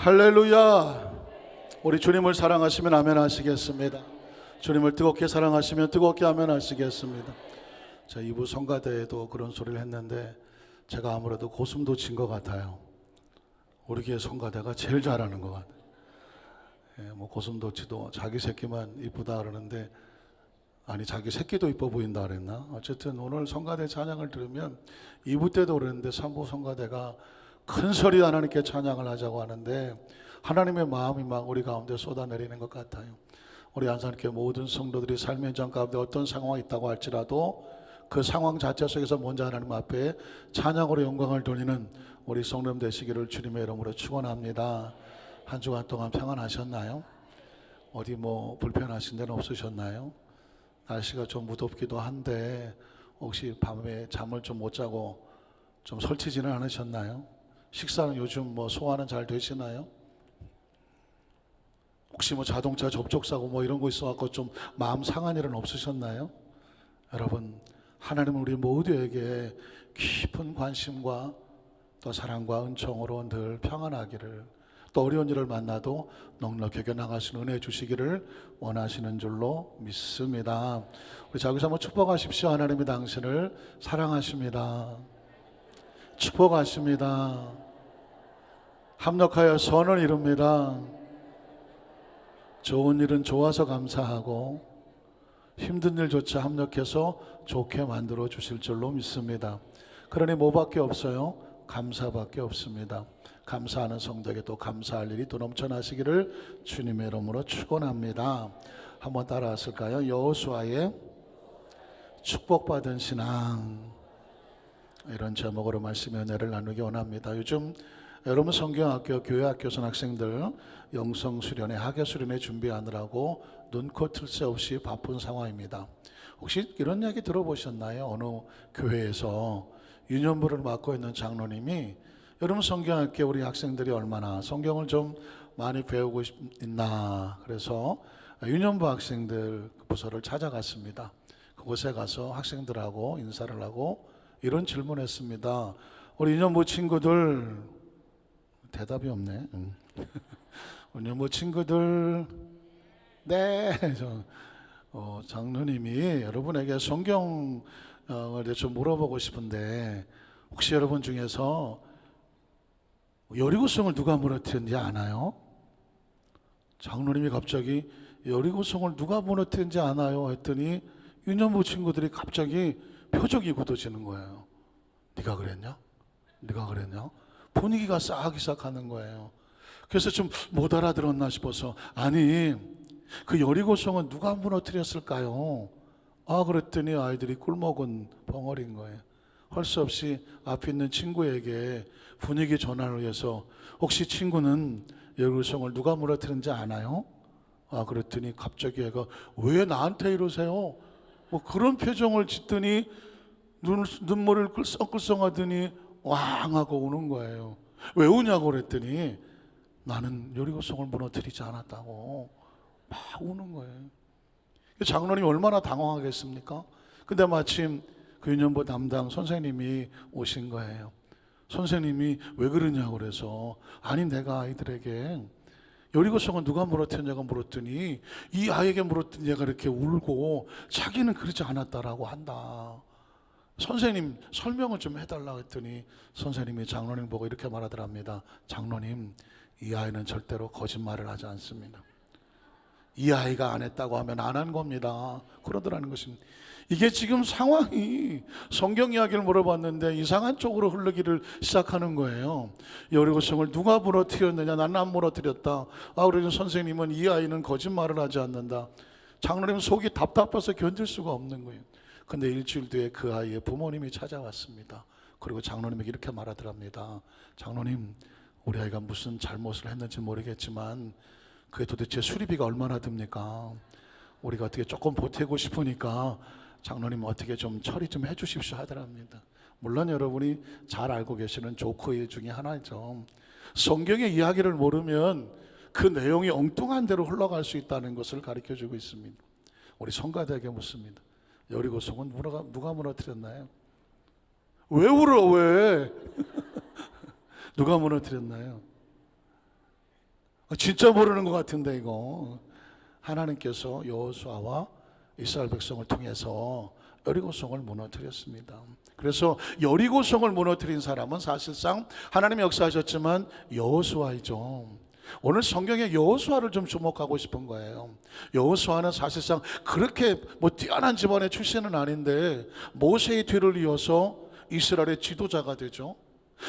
할렐루야. 우리 주님을 사랑하시면 아멘 하시겠습니다. 주님을 뜨겁게 사랑하시면 뜨겁게 아멘 하시겠습니다. 자, 2부 성가대에도 그런 소리를 했는데 제가 아무래도 고슴도치인 것 같아요. 우리 교회 성가대가 제일 잘하는 것 같아요. 뭐 고슴도치도 자기 새끼만 이쁘다 그러는데 아니 자기 새끼도 이뻐 보인다 그랬나? 어쨌든 오늘 성가대 찬양을 들으면 2부 때도 그랬는데 3부 성가대가 큰 소리 하나님께 찬양을 하자고 하는데 하나님의 마음이 막 우리 가운데 쏟아내리는 것 같아요. 우리 안산교회 모든 성도들이 삶의 현장 가운데 어떤 상황이 있다고 할지라도 그 상황 자체 속에서 먼저 하나님 앞에 찬양으로 영광을 돌리는 우리 성도님 되시기를 주님의 이름으로 축원합니다. 한 주간 동안 평안하셨나요? 어디 뭐 불편하신 데는 없으셨나요? 날씨가 좀 무덥기도 한데 혹시 밤에 잠을 좀 못 자고 좀 설치지는 않으셨나요? 식사는 요즘 뭐 소화는 잘 되시나요? 혹시 뭐 자동차 접촉사고 뭐 이런 거 있어갖고 좀 마음 상한 일은 없으셨나요? 여러분, 하나님은 우리 모두에게 깊은 관심과 또 사랑과 은총으로 늘 평안하기를, 또 어려운 일을 만나도 넉넉하게 나가시는 은혜 주시기를 원하시는 줄로 믿습니다. 우리 자, 여기서 한번 축복하십시오. 하나님이 당신을 사랑하십니다. 축복하십니다. 합력하여 선을 이룹니다. 좋은 일은 좋아서 감사하고 힘든 일조차 합력해서 좋게 만들어 주실 줄로 믿습니다. 그러니 뭐밖에 없어요? 감사밖에 없습니다. 감사하는 성도에게 또 감사할 일이 또 넘쳐나시기를 주님의 이름으로 축원합니다. 한번 따라하실까요? 여호수아의 축복받은 신앙, 이런 제목으로 말씀의 은혜를 나누기 원합니다. 요즘 여러분 성경학교, 교회학교 선학생들 영성 수련회, 학예 수련회 준비하느라고 눈코 틀 새 없이 바쁜 상황입니다. 혹시 이런 이야기 들어보셨나요? 어느 교회에서 유년부를 맡고 있는 장로님이 여러분 성경학교 우리 학생들이 얼마나 성경을 좀 많이 배우고 있나, 그래서 유년부 학생들 부서를 찾아갔습니다. 그곳에 가서 학생들하고 인사를 하고 이런 질문했습니다. 우리 유년부 친구들, 대답이 없네. 유년부 친구들, 네. 장로님이 여러분에게 성경을 좀 물어보고 싶은데 혹시 여러분 중에서 여리고성을 누가 무너뜨렸는지 아나요? 장로님이 갑자기 여리고성을 누가 무너뜨렸는지 아나요? 했더니 유년부 친구들이 갑자기 표정이 굳어지는 거예요. 네가 그랬냐? 네가 그랬냐? 분위기가 싸하기 시작하는 거예요. 그래서 좀 못 알아들었나 싶어서, 아니 그 여리고성은 누가 무너뜨렸을까요? 그랬더니 아이들이 꿀먹은 벙어리인 거예요. 할 수 없이 앞에 있는 친구에게 분위기 전환을 위해서, 혹시 친구는 여리고성을 누가 무너뜨렸는지 아나요? 그랬더니 갑자기 애가 왜 나한테 이러세요? 뭐 그런 표정을 짓더니 눈물을 끌썽끌썽하더니 왕 하고 우는 거예요. 왜 우냐고 그랬더니 나는 여리고성을 무너뜨리지 않았다고 막 우는 거예요. 장로님이 얼마나 당황하겠습니까? 근데 마침 그 유년부 담당 선생님이 오신 거예요. 선생님이 왜 그러냐고 그래서, 아니 내가 아이들에게 여리고성은 누가 무너뜨렸냐고 물었더니 이 아이에게 물었더니 얘가 이렇게 울고 자기는 그러지 않았다라고 한다. 선생님 설명을 좀 해달라고 했더니 선생님이 장로님 보고 이렇게 말하더랍니다. 장로님, 이 아이는 절대로 거짓말을 하지 않습니다. 이 아이가 안 했다고 하면 안 한 겁니다. 그러더라는 것입니다. 이게 지금 상황이 성경 이야기를 물어봤는데 이상한 쪽으로 흐르기를 시작하는 거예요. 여리고성을 누가 무너뜨렸느냐? 나는 안 무너뜨렸다. 그러니 선생님은 이 아이는 거짓말을 하지 않는다. 장로님 속이 답답해서 견딜 수가 없는 거예요. 근데 일주일 뒤에 그 아이의 부모님이 찾아왔습니다. 그리고 장로님에게 이렇게 말하더랍니다. 장로님, 우리 아이가 무슨 잘못을 했는지 모르겠지만 그게 도대체 수리비가 얼마나 듭니까? 우리가 어떻게 조금 보태고 싶으니까 장로님 어떻게 좀 처리 좀 해주십시오 하더랍니다. 물론 여러분이 잘 알고 계시는 조커의 중에 하나죠. 성경의 이야기를 모르면 그 내용이 엉뚱한 대로 흘러갈 수 있다는 것을 가르쳐주고 있습니다. 우리 성가대에게 묻습니다. 여리고성은 누가 무너뜨렸나요? 왜 울어 왜? 누가 무너뜨렸나요? 진짜 모르는 것 같은데 이거. 하나님께서 여호수아와 이스라엘 백성을 통해서 여리고성을 무너뜨렸습니다. 그래서 여리고성을 무너뜨린 사람은 사실상 하나님이 역사하셨지만 여호수아이죠. 오늘 성경의 여호수아를 좀 주목하고 싶은 거예요. 여호수아는 사실상 그렇게 뛰어난 집안의 출신은 아닌데 모세의 뒤를 이어서 이스라엘의 지도자가 되죠.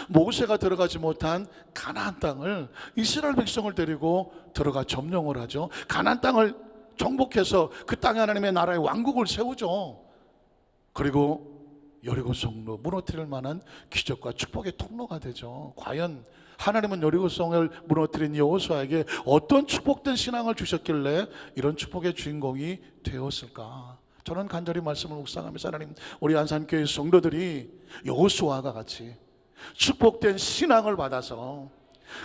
모세가 들어가지 못한 가나안 땅을 이스라엘 백성을 데리고 들어가 점령을 하죠. 가나안 땅을 정복해서 그 땅에 하나님의 나라의 왕국을 세우죠. 그리고 여리고성도 무너뜨릴 만한 기적과 축복의 통로가 되죠. 과연 하나님은 여리고성을 무너뜨린 여호수아에게 어떤 축복된 신앙을 주셨길래 이런 축복의 주인공이 되었을까? 저는 간절히 말씀을 묵상하면서 하나님, 우리 안산교회 성도들이 여호수아가 같이 축복된 신앙을 받아서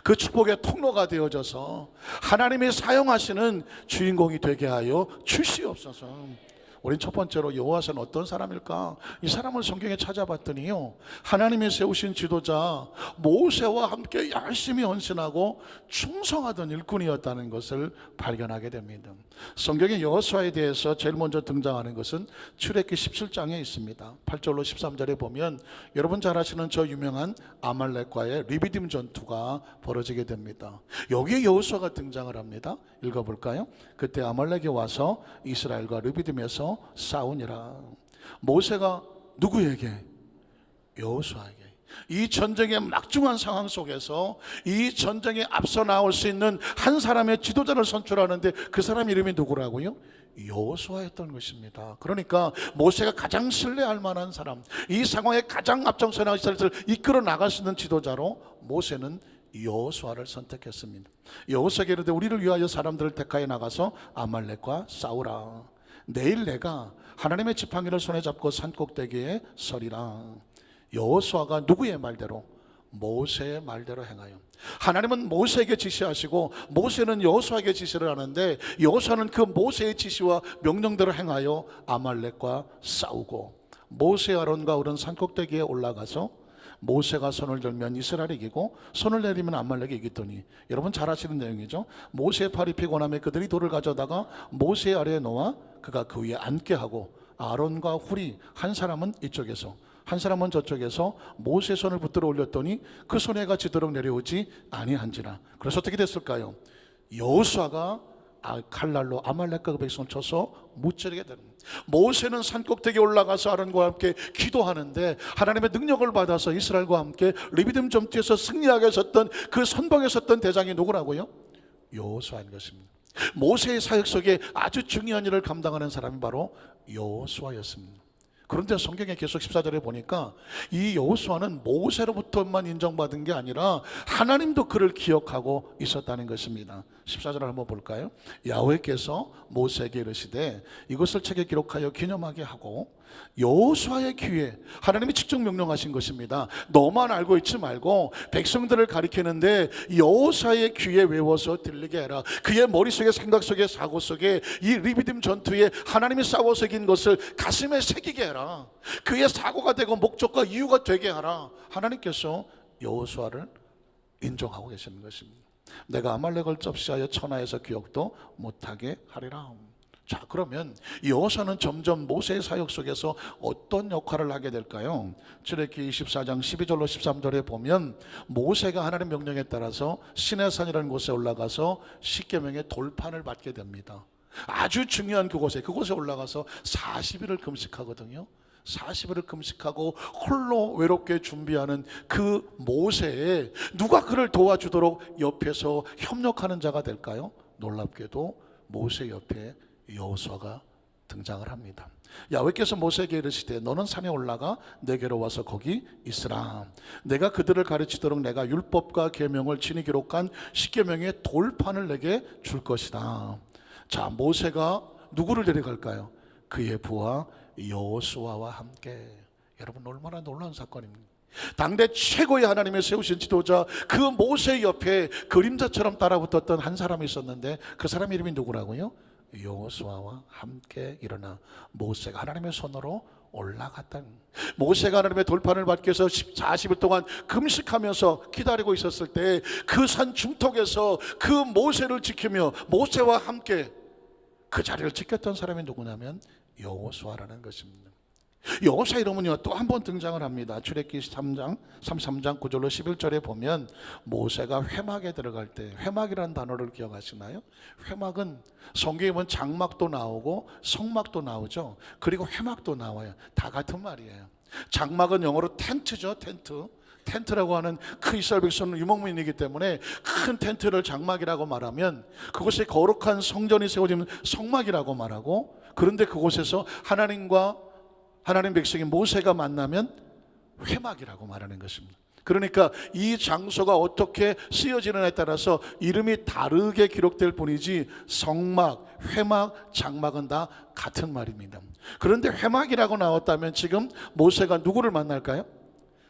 그 축복의 통로가 되어져서 하나님이 사용하시는 주인공이 되게 하여 주시옵소서. 우린 첫 번째로 여호와서는 어떤 사람일까? 이 사람을 성경에 찾아봤더니요, 하나님이 세우신 지도자 모세와 함께 열심히 헌신하고 충성하던 일꾼이었다는 것을 발견하게 됩니다. 성경의 여호수아에 대해서 제일 먼저 등장하는 것은 출애굽기 17장에 있습니다. 8절로 13절에 보면 여러분 잘 아시는 저 유명한 아말렉과의 리비딤 전투가 벌어지게 됩니다. 여기에 여호수아가 등장을 합니다. 읽어볼까요? 그때 아말렉이 와서 이스라엘과 리비딤에서 싸우니라. 모세가 누구에게? 여호수아에게. 이 전쟁의 막중한 상황 속에서 이 전쟁에 앞서 나올 수 있는 한 사람의 지도자를 선출하는데 그 사람 이름이 누구라고요? 여호수아였던 것입니다. 그러니까 모세가 가장 신뢰할 만한 사람, 이 상황에 가장 앞장서 나가 이스라엘을 이끌어 나갈 수 있는 지도자로 모세는 여호수아를 선택했습니다. 여호수아에게 이르되 우리를 위하여 사람들을 택하여 나가서 아말렉과 싸우라. 내일 내가 하나님의 지팡이를 손에 잡고 산꼭대기에 서리라. 여호수아가 누구의 말대로? 모세의 말대로 행하여. 하나님은 모세에게 지시하시고 모세는 여호수아에게 지시를 하는데 여호수아는 그 모세의 지시와 명령대로 행하여 아말렉과 싸우고, 모세 아론과 울은 산꼭대기에 올라가서 모세가 손을 들면 이스라엘이 이기고 손을 내리면 아말렉이 이기더니, 여러분 잘 아시는 내용이죠. 모세의 팔이 피곤하며 그들이 돌을 가져다가 모세 아래에 놓아 그가 그 위에 앉게 하고 아론과 훌이 한 사람은 이쪽에서 한 사람은 저쪽에서 모세의 손을 붙들어 올렸더니 그 손에가 지도록 내려오지 아니한지라. 그래서 어떻게 됐을까요? 여호수아가 칼날로 아말렉과 그 백성을 쳐서 무찌르게 되는 거예요. 모세는 산꼭대기에 올라가서 아론과 함께 기도하는데 하나님의 능력을 받아서 이스라엘과 함께 리비딤 전투에서 승리하게 섰던 그 선봉에 섰던 대장이 누구라고요? 여호수아인 것입니다. 모세의 사역 속에 아주 중요한 일을 감당하는 사람이 바로 여호수아였습니다. 그런데 성경에 계속 14절에 보니까 이 여호수아는 모세로부터만 인정받은 게 아니라 하나님도 그를 기억하고 있었다는 것입니다. 14절을 한번 볼까요? 야훼께서 모세에게 이르시되 이것을 책에 기록하여 기념하게 하고 여호수아의 귀에, 하나님이 직접 명령하신 것입니다. 너만 알고 있지 말고 백성들을 가리키는데 여호수아의 귀에 외워서 들리게 해라. 그의 머릿속에, 생각 속에, 사고 속에 이 리비딤 전투에 하나님이 싸워서 이긴 것을 가슴에 새기게 해라. 그의 사고가 되고 목적과 이유가 되게 하라. 하나님께서 여호수아를 인정하고 계시는 것입니다. 내가 아말렉을 접시하여 천하에서 기억도 못하게 하리라. 자, 그러면 여호수아는 점점 모세의 사역 속에서 어떤 역할을 하게 될까요? 출애굽기 24장 12절로 13절에 보면 모세가 하나님 명령에 따라서 시내산이라는 곳에 올라가서 십계명의 돌판을 받게 됩니다. 아주 중요한 그곳에 올라가서 40일을 금식하거든요. 40일을 금식하고 홀로 외롭게 준비하는 그 모세에 누가 그를 도와주도록 옆에서 협력하는 자가 될까요? 놀랍게도 모세 옆에 여호수아가 등장을 합니다. 야훼께서 모세에게 이르시되 너는 산에 올라가 내게로 와서 거기 있으라. 내가 그들을 가르치도록 내가 율법과 계명을 친히 기록한 십계명의 돌판을 내게 줄 것이다. 자, 모세가 누구를 데려갈까요? 그의 부하 여호수아와 함께. 여러분, 얼마나 놀라운 사건입니까? 당대 최고의 하나님의 세우신 지도자 그 모세 옆에 그림자처럼 따라붙었던 한 사람이 있었는데 그 사람 이름이 누구라고요? 여호수아와 함께 일어나 모세가 하나님의 손으로 올라갔다는. 모세가 하나님의 돌판을 받기 위해서 40일 동안 금식하면서 기다리고 있었을 때 그 산 중턱에서 그 모세를 지키며 모세와 함께 그 자리를 지켰던 사람이 누구냐면 여호수아라는 것입니다. 여호수아 이름은요 또 한 번 등장을 합니다. 출애굽기 33장 9절로 11절에 보면 모세가 회막에 들어갈 때, 회막이라는 단어를 기억하시나요? 회막은 성경에 보면 장막도 나오고 성막도 나오죠. 그리고 회막도 나와요. 다 같은 말이에요. 장막은 영어로 텐트죠. 텐트라고 하는 그 이스라엘 백성은 유목민이기 때문에 큰 텐트를 장막이라고 말하면 그곳에 거룩한 성전이 세워지는 성막이라고 말하고, 그런데 그곳에서 하나님 백성인 모세가 만나면 회막이라고 말하는 것입니다. 그러니까 이 장소가 어떻게 쓰여지느냐에 따라서 이름이 다르게 기록될 뿐이지 성막, 회막, 장막은 다 같은 말입니다. 그런데 회막이라고 나왔다면 지금 모세가 누구를 만날까요?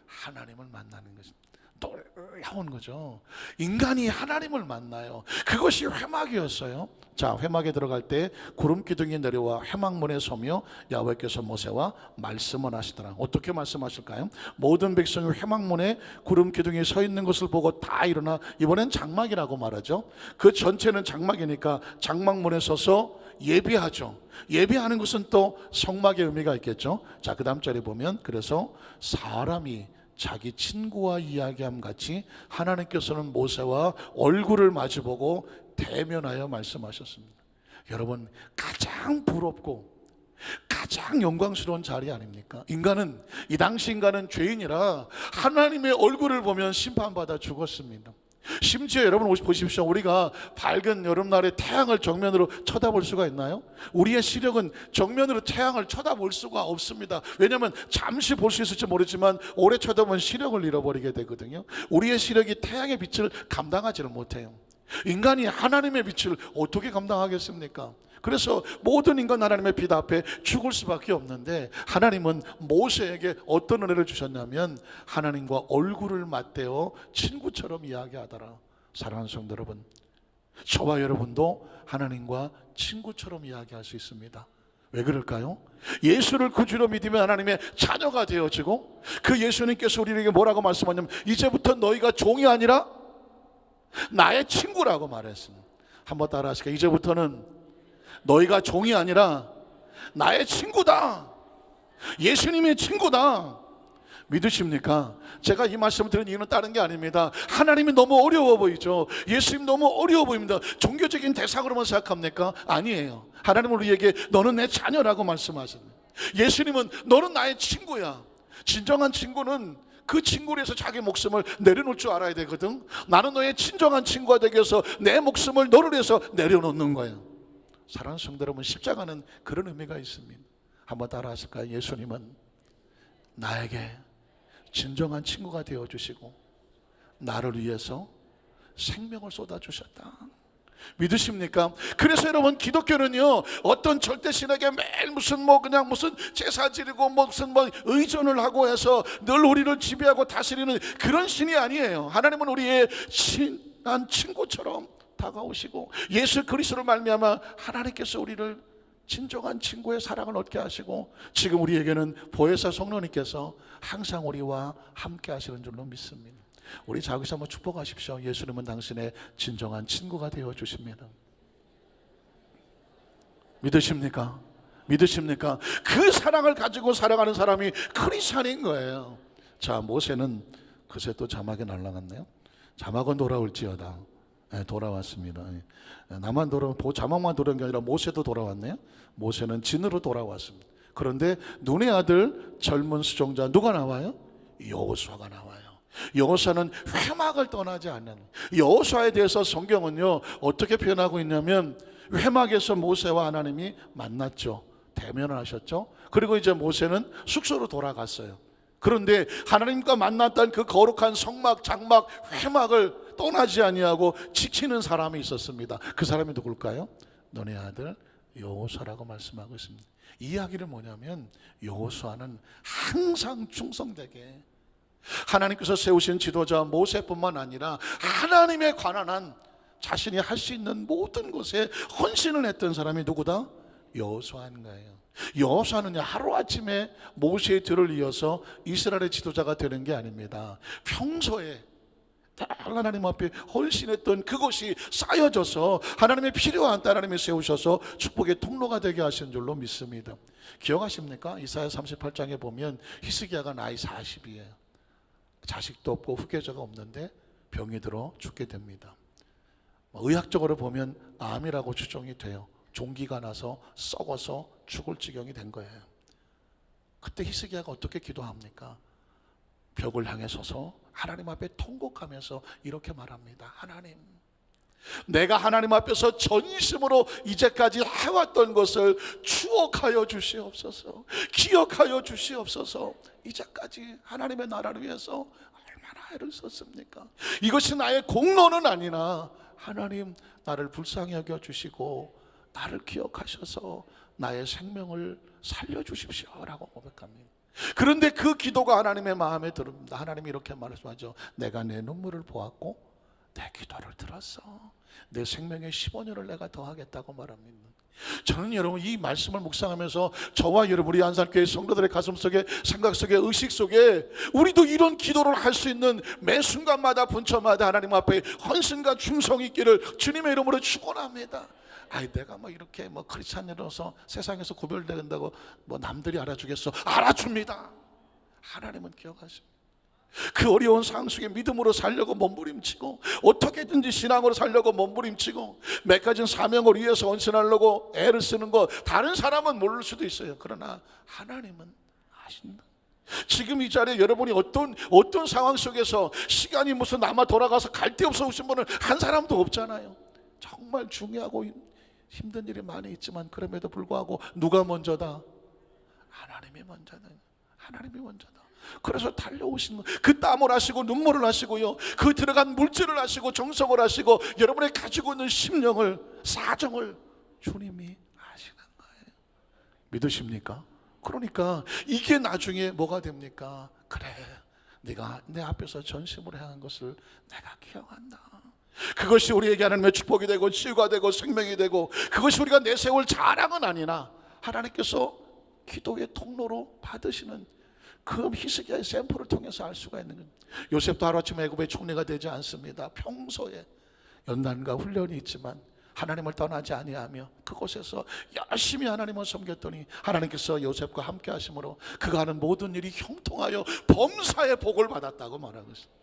하나님을 만나는 것입니다. 놀라운 거죠. 인간이 하나님을 만나요. 그것이 회막이었어요. 자, 회막에 들어갈 때 구름 기둥이 내려와 회막문에 서며 야훼께서 모세와 말씀을 하시더라. 어떻게 말씀하실까요? 모든 백성이 회막문에 구름 기둥이 서 있는 것을 보고 다 일어나, 이번엔 장막이라고 말하죠. 그 전체는 장막이니까 장막문에 서서 예배하죠. 예배하는 것은 또 성막의 의미가 있겠죠. 자, 그 다음 절에 보면 그래서 사람이 자기 친구와 이야기함 같이 하나님께서는 모세와 얼굴을 마주보고 대면하여 말씀하셨습니다. 여러분, 가장 부럽고 가장 영광스러운 자리 아닙니까? 이 당시 인간은 죄인이라 하나님의 얼굴을 보면 심판받아 죽었습니다. 심지어 여러분 보십시오. 우리가 밝은 여름날에 태양을 정면으로 쳐다볼 수가 있나요? 우리의 시력은 정면으로 태양을 쳐다볼 수가 없습니다. 왜냐하면 잠시 볼 수 있을지 모르지만 오래 쳐다보면 시력을 잃어버리게 되거든요. 우리의 시력이 태양의 빛을 감당하지를 못해요. 인간이 하나님의 빛을 어떻게 감당하겠습니까? 그래서 모든 인간 하나님의 빛 앞에 죽을 수밖에 없는데, 하나님은 모세에게 어떤 은혜를 주셨냐면 하나님과 얼굴을 맞대어 친구처럼 이야기하더라. 사랑하는 성도 여러분, 저와 여러분도 하나님과 친구처럼 이야기할 수 있습니다. 왜 그럴까요? 예수를 구주로 믿으면 하나님의 자녀가 되어지고, 그 예수님께서 우리에게 뭐라고 말씀하냐면 이제부터 너희가 종이 아니라 나의 친구라고 말했습니다. 한번 따라 하실까요? 이제부터는 너희가 종이 아니라 나의 친구다. 예수님의 친구다. 믿으십니까? 제가 이 말씀을 드린 이유는 다른 게 아닙니다. 하나님이 너무 어려워 보이죠. 예수님 너무 어려워 보입니다. 종교적인 대상으로만 생각합니까? 아니에요. 하나님은 우리에게 너는 내 자녀라고 말씀하십니다. 예수님은 너는 나의 친구야. 진정한 친구는 그 친구를 위해서 자기 목숨을 내려놓을 줄 알아야 되거든. 나는 너의 친정한 친구가 되기 위해서 내 목숨을 너를 위해서 내려놓는 거예요. 사랑하는 성도 여러분, 십자가는 그런 의미가 있습니다. 한번 따라 하실까요? 예수님은 나에게 진정한 친구가 되어주시고 나를 위해서 생명을 쏟아주셨다. 믿으십니까? 그래서 여러분, 기독교는요 어떤 절대신에게 매일 무슨 제사 지르고 무슨 의존을 하고 해서 늘 우리를 지배하고 다스리는 그런 신이 아니에요. 하나님은 우리의 친한 친구처럼 다가오시고, 예수 그리스도를 말미암아 하나님께서 우리를 진정한 친구의 사랑을 얻게 하시고, 지금 우리에게는 보혜사 성령님께서 항상 우리와 함께 하시는 줄로 믿습니다. 우리 자기서 한번 축복하십시오. 예수님은 당신의 진정한 친구가 되어 주십니다. 믿으십니까? 믿으십니까? 그 사랑을 가지고 살아가는 사람이 크리스찬인 거예요. 자, 모세는 그새 또 자막에 날아갔네요. 자막은 돌아올지어다. 네, 돌아왔습니다. 자막만 돌아온 게 아니라 모세도 돌아왔네요. 모세는 진으로 돌아왔습니다. 그런데 눈의 아들 젊은 수종자 누가 나와요? 여호수아가 나와요. 여호수아는 회막을 떠나지 않는, 여호수아에 대해서 성경은요 어떻게 표현하고 있냐면, 회막에서 모세와 하나님이 만났죠. 대면을 하셨죠. 그리고 이제 모세는 숙소로 돌아갔어요. 그런데 하나님과 만났던 그 거룩한 성막, 장막, 회막을 떠나지 아니하고 지키는 사람이 있었습니다. 그 사람이 누굴까요? 너네 아들 여호수아라고 말씀하고 있습니다. 이 이야기는 뭐냐면, 여호수아는 항상 충성되게 하나님께서 세우신 지도자 모세뿐만 아니라 하나님에 관한 한 자신이 할 수 있는 모든 것에 헌신을 했던 사람이 누구다? 여호수아인 거예요. 여호수아는요, 하루아침에 모세의 뒤를 이어서 이스라엘의 지도자가 되는 게 아닙니다. 평소에 하나님 앞에 헌신했던 그것이 쌓여져서 하나님의 필요한 때 하나님이 세우셔서 축복의 통로가 되게 하신 줄로 믿습니다. 기억하십니까? 이사야 38장에 보면 히스기야가 나이 40이에요. 자식도 없고 후계자가 없는데 병이 들어 죽게 됩니다. 의학적으로 보면 암이라고 추정이 돼요. 종기가 나서 썩어서 죽을 지경이 된 거예요. 그때 히스기야가 어떻게 기도합니까? 벽을 향해 서서 하나님 앞에 통곡하면서 이렇게 말합니다. 하나님, 내가 하나님 앞에서 전심으로 이제까지 해왔던 것을 추억하여 주시옵소서, 기억하여 주시옵소서. 이제까지 하나님의 나라를 위해서 얼마나 애를 썼습니까? 이것이 나의 공로는 아니나 하나님, 나를 불쌍히 여겨주시고 나를 기억하셔서 나의 생명을 살려주십시오라고 고백합니다. 그런데 그 기도가 하나님의 마음에 들습니다. 하나님이 이렇게 말씀하죠. 내가 내 눈물을 보았고 내 기도를 들었어. 내 생명의 15년을 내가 더하겠다고 말합니다. 저는 여러분 이 말씀을 묵상하면서 저와 여러분 우리 안산교회 성도들의 가슴 속에, 생각 속에, 의식 속에 우리도 이런 기도를 할 수 있는 매 순간마다 분초마다 하나님 앞에 헌신과 충성이 있기를 주님의 이름으로 축원합니다. 아이, 내가 뭐 이렇게 뭐 크리스찬으로서 세상에서 구별된다고 뭐 남들이 알아주겠어? 알아줍니다. 하나님은 기억하십니다. 그 어려운 상황 속에 믿음으로 살려고 몸부림치고 어떻게든지 신앙으로 살려고 몸부림치고 맺어진 사명을 위해서 헌신하려고 애를 쓰는 거 다른 사람은 모를 수도 있어요. 그러나 하나님은 아신다. 지금 이 자리에 여러분이 어떤 상황 속에서 시간이 무슨 남아 돌아가서 갈 데 없어 오신 분은 한 사람도 없잖아요. 정말 중요하고 힘든 일이 많이 있지만 그럼에도 불구하고 누가 먼저다? 하나님이 먼저다. 하나님이 먼저다. 그래서 달려오신 그 땀을 하시고 눈물을 하시고요, 그 들어간 물질을 하시고 정성을 하시고 여러분의 가지고 있는 심령을, 사정을 주님이 하시는 거예요. 믿으십니까? 그러니까 이게 나중에 뭐가 됩니까? 그래, 네가 내 앞에서 전심으로 행한 것을 내가 기억한다. 그것이 우리에게 하나님의 축복이 되고 치유가 되고 생명이 되고, 그것이 우리가 내세울 자랑은 아니나 하나님께서 기도의 통로로 받으시는 그 히스기야의 샘플을 통해서 알 수가 있는 겁니다. 요셉도 하루아침에 애굽의 총리가 되지 않습니다. 평소에 연단과 훈련이 있지만 하나님을 떠나지 아니하며 그곳에서 열심히 하나님을 섬겼더니 하나님께서 요셉과 함께 하심으로 그가 하는 모든 일이 형통하여 범사의 복을 받았다고 말하고 있습니다.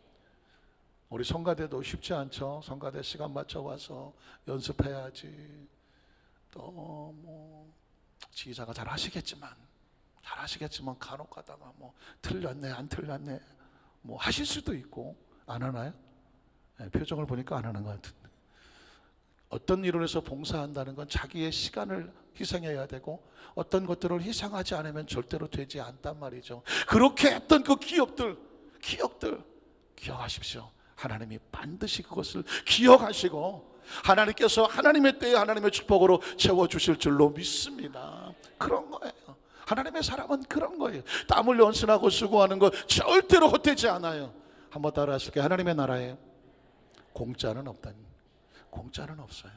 우리 성가대도 쉽지 않죠. 성가대 시간 맞춰 와서 연습해야지. 또 뭐 지휘자가 잘 하시겠지만 간혹 가다가 뭐 틀렸네 안 틀렸네 뭐 하실 수도 있고. 안 하나요? 네, 표정을 보니까 안 하는 것 같은데. 어떤 일을 해서 봉사한다는 건 자기의 시간을 희생해야 되고 어떤 것들을 희생하지 않으면 절대로 되지 않단 말이죠. 그렇게 했던 그 기억들 기억하십시오. 하나님이 반드시 그것을 기억하시고 하나님께서 하나님의 때에 하나님의 축복으로 채워주실 줄로 믿습니다. 그런 거예요. 하나님의 사람은 그런 거예요. 땀 흘려 헌신하고 수고하는 거 절대로 헛되지 않아요. 한번 따라 하실게요. 하나님의 나라에 공짜는 없다. 공짜는 없어요.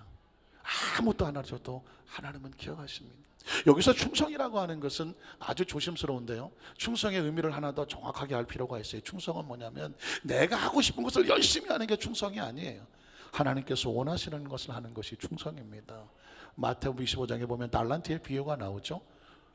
아무것도 안 하셔도 하나님은 기억하십니다. 여기서 충성이라고 하는 것은 아주 조심스러운데요, 충성의 의미를 하나 더 정확하게 알 필요가 있어요. 충성은 뭐냐면 내가 하고 싶은 것을 열심히 하는 게 충성이 아니에요. 하나님께서 원하시는 것을 하는 것이 충성입니다. 마태복음 25장에 보면 달란트의 비유가 나오죠.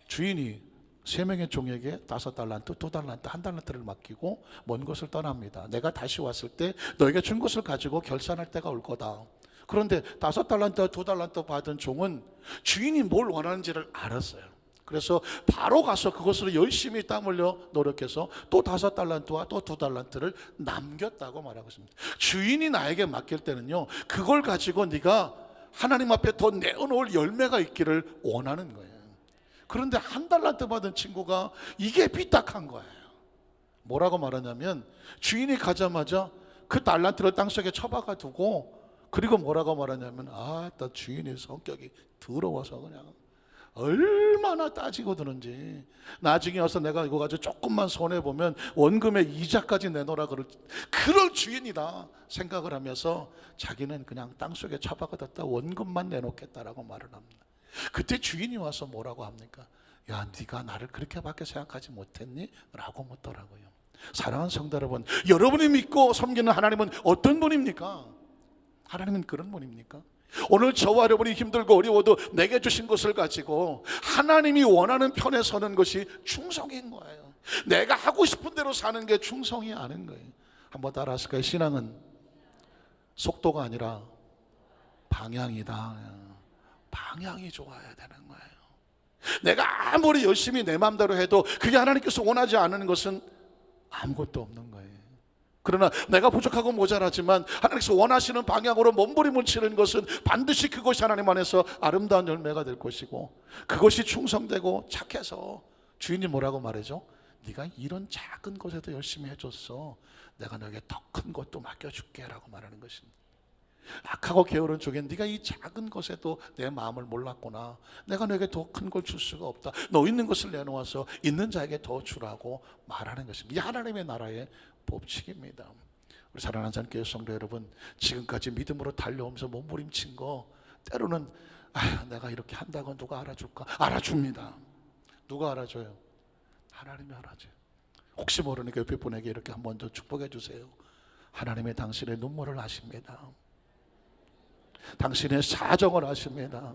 주인이 3명의 종에게 5달란트, 2달란트, 1달란트를 맡기고 먼 곳을 떠납니다. 내가 다시 왔을 때 너에게 준 것을 가지고 결산할 때가 올 거다. 그런데 5달란트와 2달란트 받은 종은 주인이 뭘 원하는지를 알았어요. 그래서 바로 가서 그것으로 열심히 땀 흘려 노력해서 또 5달란트와 또 2달란트를 남겼다고 말하고 있습니다. 주인이 나에게 맡길 때는요, 그걸 가지고 네가 하나님 앞에 더 내어놓을 열매가 있기를 원하는 거예요. 그런데 1달란트 받은 친구가 이게 삐딱한 거예요. 뭐라고 말하냐면 주인이 가자마자 그 달란트를 땅속에 처박아 두고, 그리고 뭐라고 말하냐면 나 주인의 성격이 더러워서 그냥 얼마나 따지고 드는지 나중에 와서 내가 이거 가지고 조금만 손해보면 원금의 이자까지 내놓으라 그럴 주인이다 생각을 하면서 자기는 그냥 땅속에 처박아뒀다 원금만 내놓겠다라고 말을 합니다. 그때 주인이 와서 뭐라고 합니까? 야, 네가 나를 그렇게밖에 생각하지 못했니? 라고 묻더라고요. 사랑하는 성도 여러분, 여러분이 믿고 섬기는 하나님은 어떤 분입니까? 하나님은 그런 분입니까? 오늘 저와 여러분이 힘들고 어려워도 내게 주신 것을 가지고 하나님이 원하는 편에 서는 것이 충성인 거예요. 내가 하고 싶은 대로 사는 게 충성이 아닌 거예요. 한번 따라하실까요? 신앙은 속도가 아니라 방향이다. 방향이 좋아야 되는 거예요. 내가 아무리 열심히 내 마음대로 해도 그게 하나님께서 원하지 않는 것은 아무것도 없는 거예요. 그러나 내가 부족하고 모자라지만 하나님께서 원하시는 방향으로 몸부림을 치는 것은 반드시 그것이 하나님 안에서 아름다운 열매가 될 것이고, 그것이 충성되고 착해서 주인이 뭐라고 말해줘? 네가 이런 작은 것에도 열심히 해줬어, 내가 너에게 더 큰 것도 맡겨줄게 라고 말하는 것입니다. 악하고 게으른 쪽에 네가 이 작은 것에도 내 마음을 몰랐구나, 내가 너에게 더 큰 걸 줄 수가 없다, 너 있는 것을 내놓아서 있는 자에게 더 주라고 말하는 것입니다. 이 하나님의 나라의 법칙입니다. 우리 사랑하는 자녀교회 성도 여러분, 지금까지 믿음으로 달려오면서 몸부림친 거 때로는 내가 이렇게 한다고 누가 알아줄까? 알아줍니다. 누가 알아줘요? 하나님이 알아줘요. 혹시 모르니까 옆에 분에게 이렇게 한번 더 축복해 주세요. 하나님의 당신의 눈물을 아십니다. 당신의 사정을 아십니다.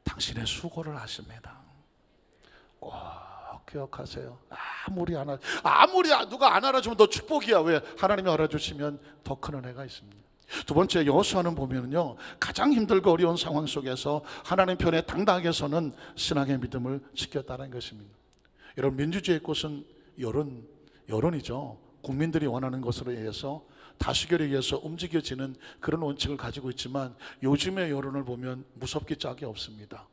당신의 수고를 아십니다. 꼭 기억하세요. 아무리 누가 안 알아주면 너 축복이야. 왜? 하나님이 알아주시면 더 큰 은혜가 있습니다. 두 번째, 여호수아는 보면요, 가장 힘들고 어려운 상황 속에서 하나님 편에 당당하게 서는 신앙의 믿음을 지켰다는 것입니다. 여러분, 민주주의의 꽃은 여론이죠. 국민들이 원하는 것으로 의해서 다수결에 의해서 움직여지는 그런 원칙을 가지고 있지만, 요즘의 여론을 보면 무섭기 짝이 없습니다.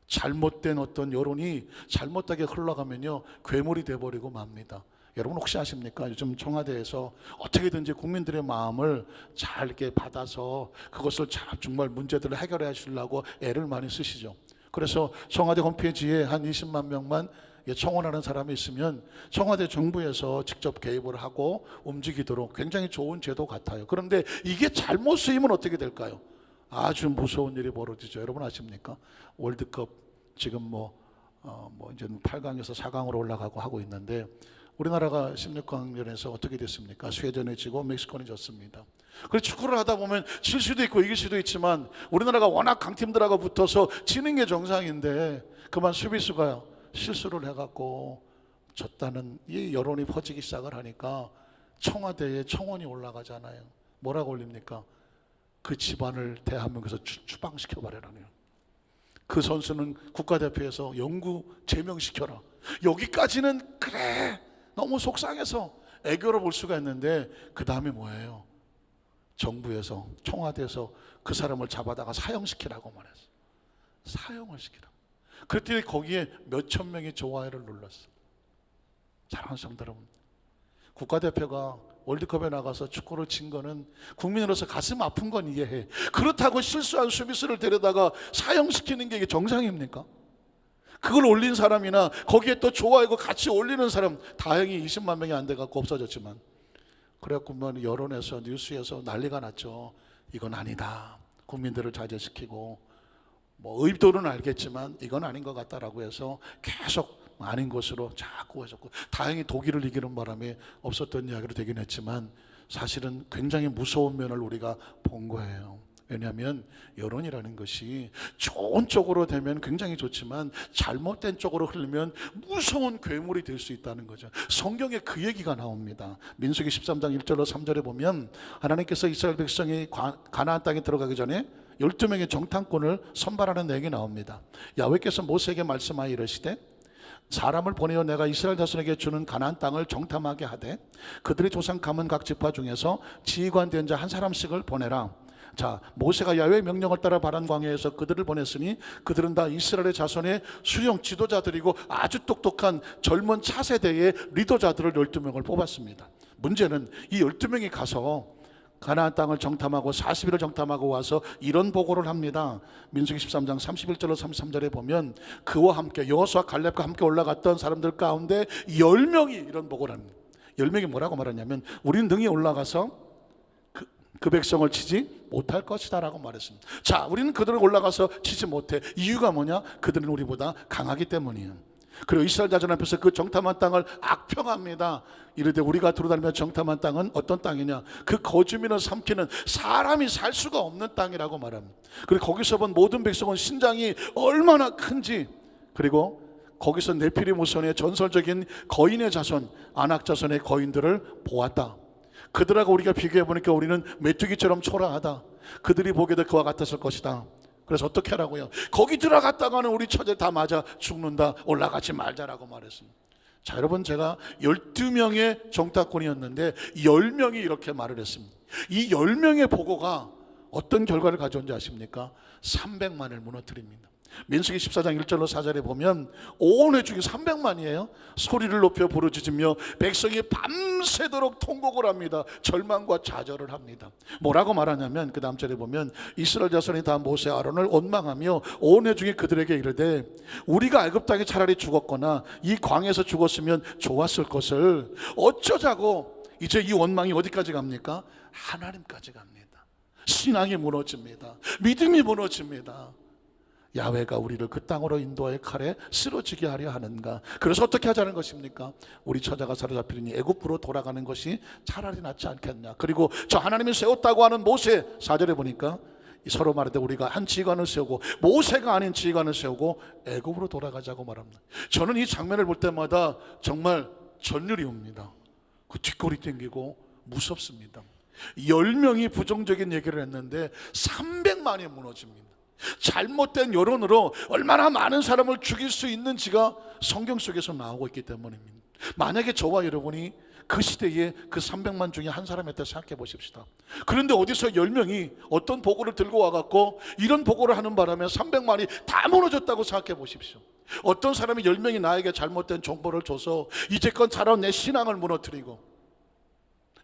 잘못된 어떤 여론이 잘못되게 흘러가면요, 괴물이 돼버리고 맙니다. 여러분 혹시 아십니까? 요즘 청와대에서 어떻게든지 국민들의 마음을 잘 이렇게 받아서 그것을 정말 문제들을 해결해 하시려고 애를 많이 쓰시죠. 그래서 청와대 홈페이지에 한 20만 명만 청원하는 사람이 있으면 청와대 정부에서 직접 개입을 하고 움직이도록 굉장히 좋은 제도 같아요. 그런데 이게 잘못 쓰이면 어떻게 될까요? 아주 무서운 일이 벌어지죠. 여러분 아십니까? 월드컵 지금 이제 8강에서 4강으로 올라가고 하고 있는데, 우리나라가 16강전에서 어떻게 됐습니까? 스웨덴이 지고 멕시코는 졌습니다. 그래서 축구를 하다 보면 질 수도 있고 이길 수도 있지만, 우리나라가 워낙 강팀들하고 붙어서 지는 게 정상인데 그만 수비수가 실수를 해갖고 졌다는 이 여론이 퍼지기 시작을 하니까 청와대에 청원이 올라가잖아요. 뭐라고 올립니까? 그 집안을 대한민국에서 추방시켜버리라네요. 그 선수는 국가대표에서 영구 제명시켜라. 여기까지는 그래 너무 속상해서 애교로 볼 수가 있는데, 그 다음에 뭐예요? 정부에서, 청와대에서 그 사람을 잡아다가 사형시키라고 말했어. 사형을 시키라. 그랬더니 거기에 몇천 명이 좋아요를 눌렀어. 사랑하는 성도 여러분, 국가대표가 월드컵에 나가서 축구를 친 거는 국민으로서 가슴 아픈 건 이해해. 그렇다고 실수한 수비수를 데려다가 사형시키는 게 이게 정상입니까? 그걸 올린 사람이나 거기에 또 좋아하고 같이 올리는 사람, 다행히 20만 명이 안 돼갖고 없어졌지만, 그래갖고 여론에서 뉴스에서 난리가 났죠. 이건 아니다, 국민들을 자제시키고 의도는 알겠지만 이건 아닌 것 같다라고 해서 계속 아닌 것으로 자꾸 해줬고, 다행히 독일을 이기는 바람에 없었던 이야기로 되긴 했지만 사실은 굉장히 무서운 면을 우리가 본 거예요. 왜냐하면 여론이라는 것이 좋은 쪽으로 되면 굉장히 좋지만 잘못된 쪽으로 흐르면 무서운 괴물이 될 수 있다는 거죠. 성경에 그 얘기가 나옵니다. 민수기 13장 1절로 3절에 보면 하나님께서 이스라엘 백성이 가나안 땅에 들어가기 전에 12명의 정탐꾼을 선발하는 내용이 나옵니다. 야훼께서 모세에게 말씀하여 이르시되, 사람을 보내어 내가 이스라엘 자손에게 주는 가나안 땅을 정탐하게 하되 그들의 조상 가문 각 지파 중에서 지휘관 된 자 한 사람씩을 보내라. 자, 모세가 야훼의 명령을 따라 바란 광야에서 그들을 보냈으니 그들은 다 이스라엘의 자손의 수령 지도자들이고 아주 똑똑한 젊은 차세대의 리더자들을 12명을 뽑았습니다. 문제는 이 12명이 가서 가나안 땅을 정탐하고 40일을 정탐하고 와서 이런 보고를 합니다. 민수기 13장 31절로 33절에 보면 그와 함께 여호수아 갈렙과 함께 올라갔던 사람들 가운데 10명이 이런 보고를 합니다. 10명이 뭐라고 말하냐면, 우리는 능히 올라가서 그 백성을 치지 못할 것이다 라고 말했습니다. 자, 우리는 그들을 올라가서 치지 못해. 이유가 뭐냐? 그들은 우리보다 강하기 때문이에요. 그리고 이스라엘 자손 앞에서 그 정탐한 땅을 악평합니다. 이르되 우리가 두루다니며 정탐한 땅은 어떤 땅이냐? 그 거주민을 삼키는 사람이 살 수가 없는 땅이라고 말합니다. 그리고 거기서 본 모든 백성은 신장이 얼마나 큰지, 그리고 거기서 네피림 후손의 전설적인 거인의 자손, 아낙 자손의 거인들을 보았다. 그들하고 우리가 비교해 보니까 우리는 메뚜기처럼 초라하다. 그들이 보기에도 그와 같았을 것이다. 그래서 어떻게 하라고요? 거기 들어갔다가는 우리 처제 다 맞아 죽는다. 올라가지 말자라고 말했습니다. 자, 여러분, 제가 12명의 정탐꾼이었는데 10명이 이렇게 말을 했습니다. 이 10명의 보고가 어떤 결과를 가져온지 아십니까? 300만을 무너뜨립니다. 민수기 14장 1절로 4절에 보면 온 회중이 300만이에요. 소리를 높여 부르짖으며 백성이 밤새도록 통곡을 합니다. 절망과 좌절을 합니다. 뭐라고 말하냐면 그 다음 절에 보면 이스라엘 자손이 다 모세 아론을 원망하며 온 회중이 그들에게 이르되 우리가 애굽 땅에 차라리 죽었거나 이 광에서 죽었으면 좋았을 것을 어쩌자고. 이제 이 원망이 어디까지 갑니까? 하나님까지 갑니다. 신앙이 무너집니다. 믿음이 무너집니다. 야훼가 우리를 그 땅으로 인도하여 칼에 쓰러지게 하려 하는가? 그래서 어떻게 하자는 것입니까? 우리 처자가 사로잡히니 애굽으로 돌아가는 것이 차라리 낫지 않겠냐? 그리고 저 하나님이 세웠다고 하는 모세, 4절에 보니까 서로 말하되 우리가 한 지휘관을 세우고 모세가 아닌 지휘관을 세우고 애굽으로 돌아가자고 말합니다. 저는 이 장면을 볼 때마다 정말 전율이 옵니다. 그 뒷골이 땡기고 무섭습니다. 10명이 부정적인 얘기를 했는데 300만이 무너집니다. 잘못된 여론으로 얼마나 많은 사람을 죽일 수 있는지가 성경 속에서 나오고 있기 때문입니다. 만약에 저와 여러분이 그 시대에 그 300만 중에 한 사람이었다 생각해 보십시다. 그런데 어디서 10명이 어떤 보고를 들고 와갖고 이런 보고를 하는 바람에 300만이 다 무너졌다고 생각해 보십시오. 어떤 사람이 10명이 나에게 잘못된 정보를 줘서 이제껏 자라온 내 신앙을 무너뜨리고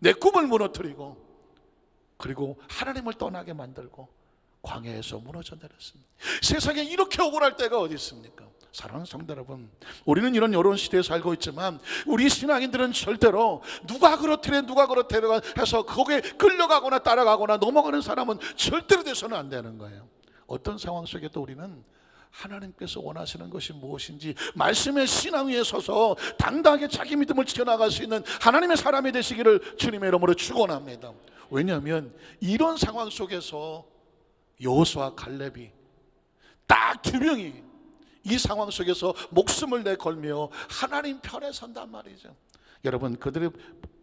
내 꿈을 무너뜨리고 그리고 하나님을 떠나게 만들고 광야에서 무너져 내렸습니다. 세상에 이렇게 억울할 때가 어디 있습니까? 사랑하는 성도 여러분, 우리는 이런 여론 시대에 살고 있지만 우리 신앙인들은 절대로 누가 그렇더래 해서 거기에 끌려가거나 따라가거나 넘어가는 사람은 절대로 돼서는 안 되는 거예요. 어떤 상황 속에도 우리는 하나님께서 원하시는 것이 무엇인지 말씀의 신앙 위에 서서 당당하게 자기 믿음을 지켜나갈 수 있는 하나님의 사람이 되시기를 주님의 이름으로 축원합니다. 왜냐하면 이런 상황 속에서 여호수아와 갈렙이 딱 2명이 이 상황 속에서 목숨을 내걸며 하나님 편에 선단 말이죠. 여러분, 그들의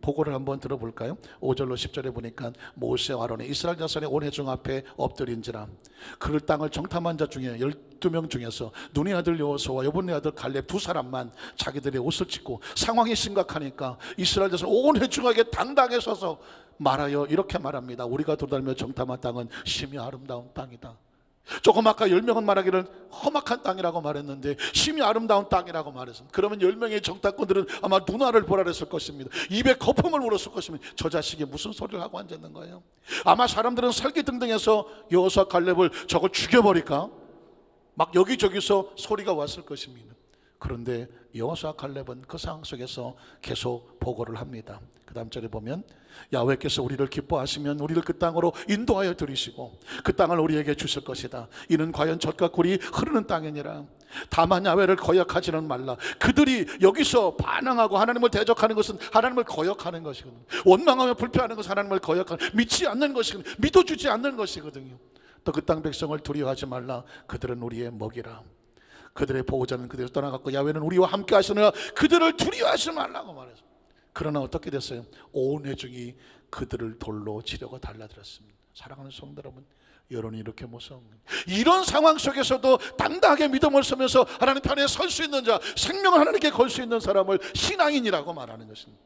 보고를 한번 들어볼까요? 5절로 10절에 보니까 모세와 아론이 이스라엘 자손의 온 회중 앞에 엎드린지라 그 땅을 정탐한 자 중에 12명 중에서 눈의 아들 여호수아와 여분의 아들 갈렙 2사람만 자기들의 옷을 찢고 상황이 심각하니까 이스라엘 자손 온 회중에게 당당히 서서 말하여 이렇게 말합니다. 우리가 돌아다니며 정탐한 땅은 심히 아름다운 땅이다. 조금 아까 10명은 말하기를 험악한 땅이라고 말했는데 심히 아름다운 땅이라고 말했습니다. 그러면 10명의 정탐꾼들은 아마 누나를 보라 그랬을 것입니다. 입에 거품을 물었을 것입니다. 저 자식이 무슨 소리를 하고 앉았는 거예요? 아마 사람들은 설기등등해서 여호수아 갈렙을 저걸 죽여버릴까 막 여기저기서 소리가 왔을 것입니다. 그런데 여호수아 갈렙은 그 상황 속에서 계속 보고를 합니다. 그 다음 절에 보면 야훼께서 우리를 기뻐하시면 우리를 그 땅으로 인도하여 들이시고 그 땅을 우리에게 주실 것이다. 이는 과연 젖과 꿀이 흐르는 땅이니라. 다만 야훼를 거역하지는 말라. 그들이 여기서 반항하고 하나님을 대적하는 것은 하나님을 거역하는 것이거든요. 원망하며 불평하는 것은 하나님을 거역하는, 믿지 않는 것이거든요. 믿어주지 않는 것이거든요. 또 그 땅 백성을 두려워하지 말라. 그들은 우리의 먹이라. 그들의 보호자는 그들을 떠나갔고 야훼는 우리와 함께 하시느라 그들을 두려워하지 말라고 말했습니다. 그러나 어떻게 됐어요? 온 회중이 그들을 돌로 치려고 달라들었습니다. 사랑하는 성도 여러분, 여론이 이렇게 무서운 거예요. 이런 상황 속에서도 당당하게 믿음을 쓰면서 하나님 편에 설 수 있는 자, 생명을 하나님께 걸 수 있는 사람을 신앙인이라고 말하는 것입니다.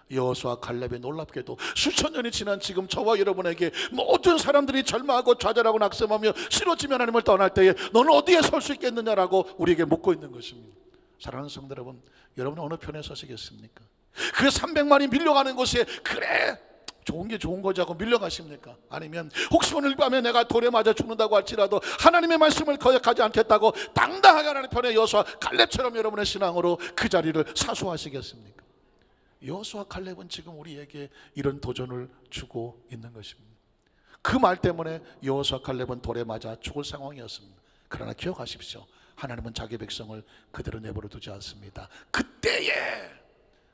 여호수아 갈렙의 놀랍게도 수천 년이 지난 지금 저와 여러분에게 모든 사람들이 절망하고 좌절하고 낙심하며 쓰러지며 하나님을 떠날 때에 너는 어디에 설 수 있겠느냐라고 우리에게 묻고 있는 것입니다. 사랑하는 성도 여러분, 여러분은 어느 편에 서시겠습니까? 그 300만이 밀려가는 곳에 그래 좋은 게 좋은 거지 하고 밀려가십니까? 아니면 혹시 오늘 밤에 내가 돌에 맞아 죽는다고 할지라도 하나님의 말씀을 거역하지 않겠다고 당당하게 하나님 편에 여호수아 갈렙처럼 여러분의 신앙으로 그 자리를 사수하시겠습니까? 여호수아 갈렙은 지금 우리에게 이런 도전을 주고 있는 것입니다. 그 말 때문에 여호수아 칼렙은 돌에 맞아 죽을 상황이었습니다. 그러나 기억하십시오. 하나님은 자기 백성을 그대로 내버려 두지 않습니다.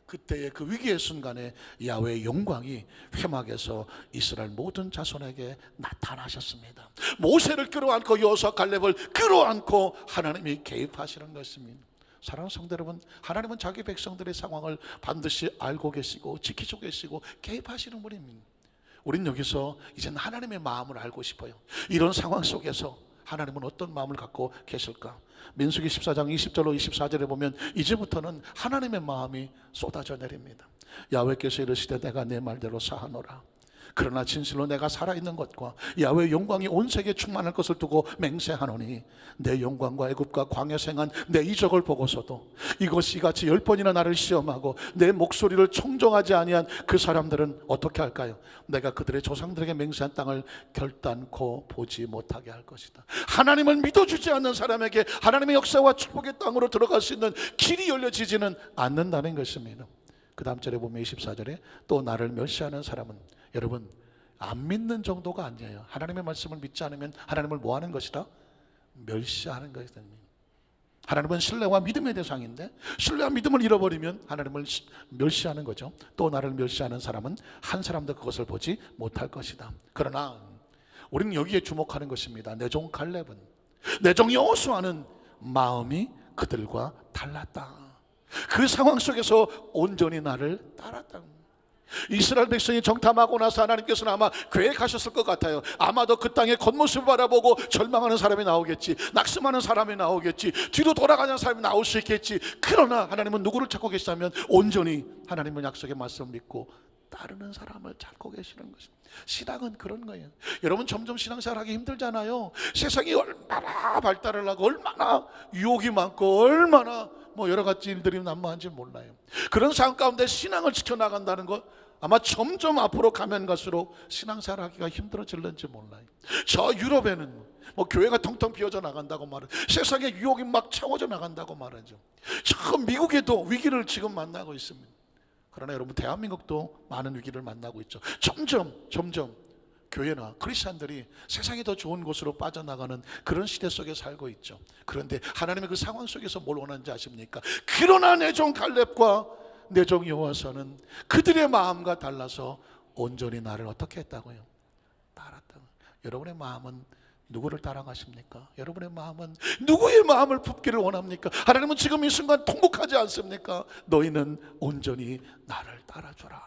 그때의 그 위기의 순간에 야훼의 영광이 회막에서 이스라엘 모든 자손에게 나타나셨습니다. 모세를 끌어안고 여호수아 칼렙을 끌어안고 하나님이 개입하시는 것입니다. 사랑하는 성도 여러분, 하나님은 자기 백성들의 상황을 반드시 알고 계시고 지키고 계시고 개입하시는 분입니다. 우린 여기서 이제는 하나님의 마음을 알고 싶어요. 이런 상황 속에서 하나님은 어떤 마음을 갖고 계실까? 민수기 14장 20절로 24절에 보면 이제부터는 하나님의 마음이 쏟아져 내립니다. 야훼께서 이르시되 내가 내 말대로 사하노라. 그러나 진실로 내가 살아있는 것과 야훼의 영광이 온 세계에 충만할 것을 두고 맹세하노니 내 영광과 애굽과 광야에서 행한 내 이적을 보고서도 이것이 같이 10번이나 나를 시험하고 내 목소리를 청정하지 아니한 그 사람들은 어떻게 할까요? 내가 그들의 조상들에게 맹세한 땅을 결단코 보지 못하게 할 것이다. 하나님을 믿어주지 않는 사람에게 하나님의 역사와 축복의 땅으로 들어갈 수 있는 길이 열려지지는 않는다는 것입니다. 그 다음 절에 보면 24절에 또 나를 멸시하는 사람은, 여러분 안 믿는 정도가 아니에요. 하나님의 말씀을 믿지 않으면 하나님을 뭐 하는 것이다? 멸시하는 것이다. 하나님은 신뢰와 믿음의 대상인데 신뢰와 믿음을 잃어버리면 하나님을 멸시하는 거죠. 또 나를 멸시하는 사람은 한 사람도 그것을 보지 못할 것이다. 그러나 우리는 여기에 주목하는 것입니다. 내 종 갈렙은, 내 종 여호수아는 마음이 그들과 달랐다. 그 상황 속에서 온전히 나를 따랐다. 이스라엘 백성이 정탐하고 나서 하나님께서는 아마 계획하셨을 것 같아요. 아마도 그 땅의 겉모습을 바라보고 절망하는 사람이 나오겠지, 낙심하는 사람이 나오겠지, 뒤로 돌아가는 사람이 나올 수 있겠지. 그러나 하나님은 누구를 찾고 계시다면 온전히 하나님의 약속의 말씀을 믿고 따르는 사람을 찾고 계시는 것입니다. 신앙은 그런 거예요. 여러분 점점 신앙생활하기 힘들잖아요. 세상이 얼마나 발달을 하고 얼마나 유혹이 많고 얼마나 여러 가지 일들이 난무한지 몰라요. 그런 상황 가운데 신앙을 지켜나간다는 것, 아마 점점 앞으로 가면 갈수록 신앙생활 하기가 힘들어질는지 몰라요. 저 유럽에는 교회가 텅텅 비어져 나간다고 말해요. 세상에 유혹이 막 채워져 나간다고 말하죠. 저 미국에도 위기를 지금 만나고 있습니다. 그러나 여러분 대한민국도 많은 위기를 만나고 있죠. 점점 교회나 크리스찬들이 세상이 더 좋은 곳으로 빠져나가는 그런 시대 속에 살고 있죠. 그런데 하나님의 그 상황 속에서 뭘 원하는지 아십니까? 그러나 내 종 갈렙과 내 종 여호수아는 그들의 마음과 달라서 온전히 나를 어떻게 했다고요? 따랐다고. 여러분의 마음은 누구를 따라가십니까? 여러분의 마음은 누구의 마음을 품기를 원합니까? 하나님은 지금 이 순간 통곡하지 않습니까? 너희는 온전히 나를 따라줘라,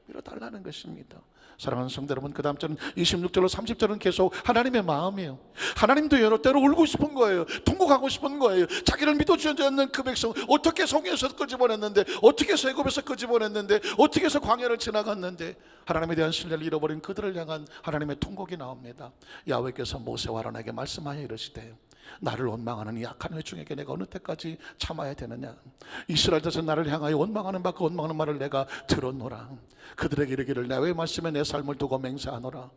밀어달라는 것입니다. 사랑하는 성도 여러분, 그 다음 절은 26절로 30절은 계속 하나님의 마음이에요. 하나님도 여러 때로 울고 싶은 거예요. 통곡하고 싶은 거예요. 자기를 믿어주지 않는 그 백성 어떻게 성에서 끄집어냈는데, 어떻게 해서 애굽에서 끄집어냈는데, 어떻게 해서 광야를 지나갔는데 하나님에 대한 신뢰를 잃어버린 그들을 향한 하나님의 통곡이 나옵니다. 야훼께서 모세와 아론에게 말씀하여 이르시되 나를 원망하는 이 악한 회중에게 내가 어느 때까지 참아야 되느냐? 이스라엘 자손 나를 향하여 원망하는 바 그 원망하는 말을 내가 들었노라. 그들에게 이르기를 나의 말씀에 내 삶을 두고 맹세하노라.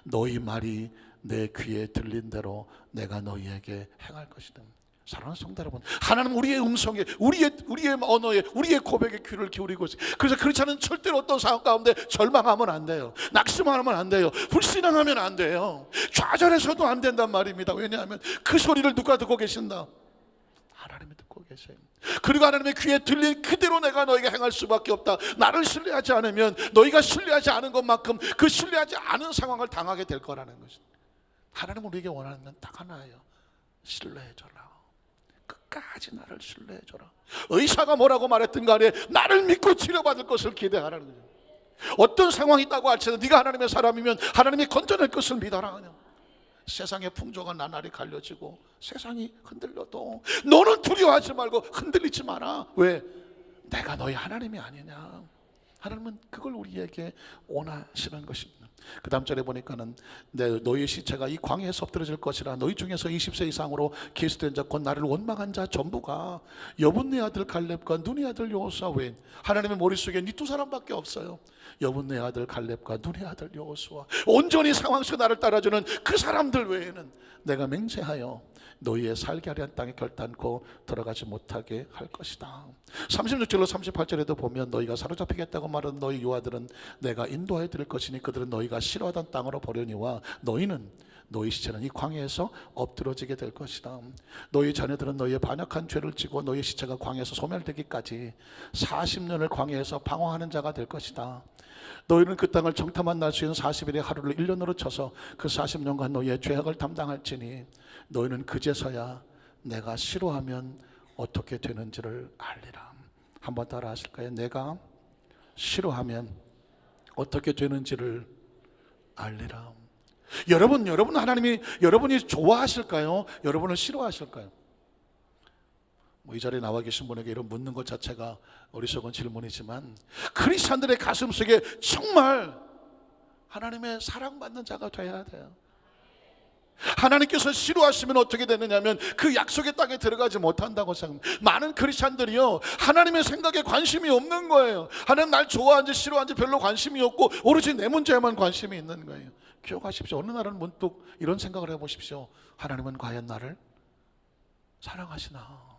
너희 말이 내 귀에 들린 대로 내가 너희에게 행할 것이다. 사랑하는 성도 여러분, 하나님 우리의 음성에, 우리의 언어에, 우리의 고백에 귀를 기울이고 있어요. 그래서 그렇지 않은 절대로 어떤 상황 가운데 절망하면 안 돼요. 낙심하면 안 돼요. 불신앙하면 안 돼요. 좌절해서도 안 된단 말입니다. 왜냐하면 그 소리를 누가 듣고 계신다? 하나님이 듣고 계세요. 그리고 하나님의 귀에 들린 그대로 내가 너에게 행할 수밖에 없다. 나를 신뢰하지 않으면 너희가 신뢰하지 않은 것만큼 그 신뢰하지 않은 상황을 당하게 될 거라는 것입니다. 하나님은 우리에게 원하는 건 딱 하나예요. 신뢰해줘라. 끝까지 나를 신뢰해줘라. 의사가 뭐라고 말했든 간에 나를 믿고 치료받을 것을 기대하라는 거죠. 어떤 상황이 있다고 할지라도 네가 하나님의 사람이면 하나님이 건져낼 것을 믿어라. 그냥 세상의 풍조가 나날이 갈려지고 세상이 흔들려도 너는 두려워하지 말고 흔들리지 마라. 왜? 내가 너희 하나님이 아니냐. 하나님은 그걸 우리에게 원하시는 것입니다. 그 다음 절에 보니까는 너희의 시체가 이 광야에서 엎드러질 것이라. 너희 중에서 20세 이상으로 계수된 자 곧 나를 원망한 자 전부가 여분네 아들 갈렙과 눈의 아들 여호수아 외엔 하나님의 머릿속에 이 두 사람밖에 없어요. 여분의 아들 갈렙과 눈의 아들 여호수아, 온전히 상황 속에 나를 따라주는 그 사람들 외에는 내가 맹세하여 너희의 살게 하려 한 땅에 결단코 들어가지 못하게 할 것이다. 36절로 38절에도 보면 너희가 사로잡히겠다고 말하는 너희 유아들은 내가 인도해 드릴 것이니 그들은 너희가 싫어하던 땅으로 보려니와 너희는 너희 시체는 이 광야에서 엎드러지게 될 것이다. 너희 자녀들은 너희의 반역한 죄를 지고 너희 시체가 광야에서 소멸되기까지 40년을 광야에서 방황하는 자가 될 것이다. 너희는 그 땅을 정탐한 날 수 있는 40일의 하루를 1년으로 쳐서 그 40년간 너희의 죄악을 담당할지니 너희는 그제서야 내가 싫어하면 어떻게 되는지를 알리라. 한번 따라 하실까요? 내가 싫어하면 어떻게 되는지를 알리라. 여러분 하나님이 여러분이 좋아하실까요? 여러분을 싫어하실까요? 이 자리에 나와 계신 분에게 이런 묻는 것 자체가 어리석은 질문이지만 크리스찬들의 가슴 속에 정말 하나님의 사랑받는 자가 되어야 돼요. 하나님께서 싫어하시면 어떻게 되느냐면 그 약속의 땅에 들어가지 못한다고 생각합니다. 많은 크리스찬들이요, 하나님의 생각에 관심이 없는 거예요. 하나님 날 좋아하는지 싫어하는지 별로 관심이 없고 오로지 내 문제에만 관심이 있는 거예요. 기억하십시오. 어느 날은 문득 이런 생각을 해보십시오. 하나님은 과연 나를 사랑하시나?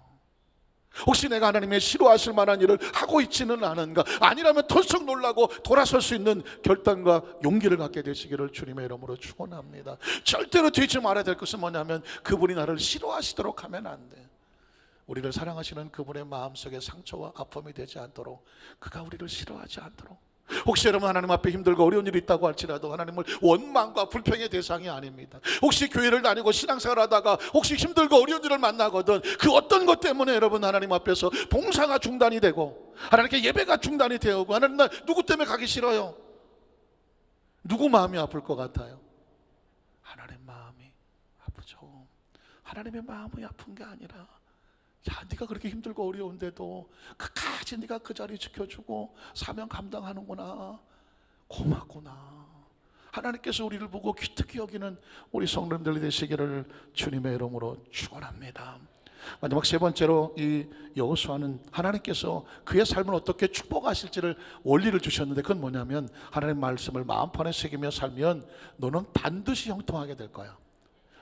혹시 내가 하나님의 싫어하실 만한 일을 하고 있지는 않은가? 아니라면 털썩 놀라고 돌아설 수 있는 결단과 용기를 갖게 되시기를 주님의 이름으로 축원합니다. 절대로 되지 말아야 될 것은 뭐냐면 그분이 나를 싫어하시도록 하면 안 돼. 우리를 사랑하시는 그분의 마음속에 상처와 아픔이 되지 않도록, 그가 우리를 싫어하지 않도록. 혹시 여러분 하나님 앞에 힘들고 어려운 일이 있다고 할지라도 하나님을 원망과 불평의 대상이 아닙니다. 혹시 교회를 다니고 신앙생활 하다가 혹시 힘들고 어려운 일을 만나거든 그 어떤 것 때문에 여러분 하나님 앞에서 봉사가 중단이 되고 하나님께 예배가 중단이 되고 하나님 나 누구 때문에 가기 싫어요? 누구 마음이 아플 것 같아요? 하나님 마음이 아프죠. 하나님의 마음이 아픈 게 아니라, 야, 네가 그렇게 힘들고 어려운데도 끝까지 네가 그 자리 지켜주고 사명 감당하는구나, 고맙구나. 하나님께서 우리를 보고 기특히 여기는 우리 성도님들이 되시기를 주님의 이름으로 축원합니다. 마지막 세 번째로 이 여호수아는 하나님께서 그의 삶을 어떻게 축복하실지를 원리를 주셨는데, 그건 뭐냐면 하나님의 말씀을 마음판에 새기며 살면 너는 반드시 형통하게 될 거야.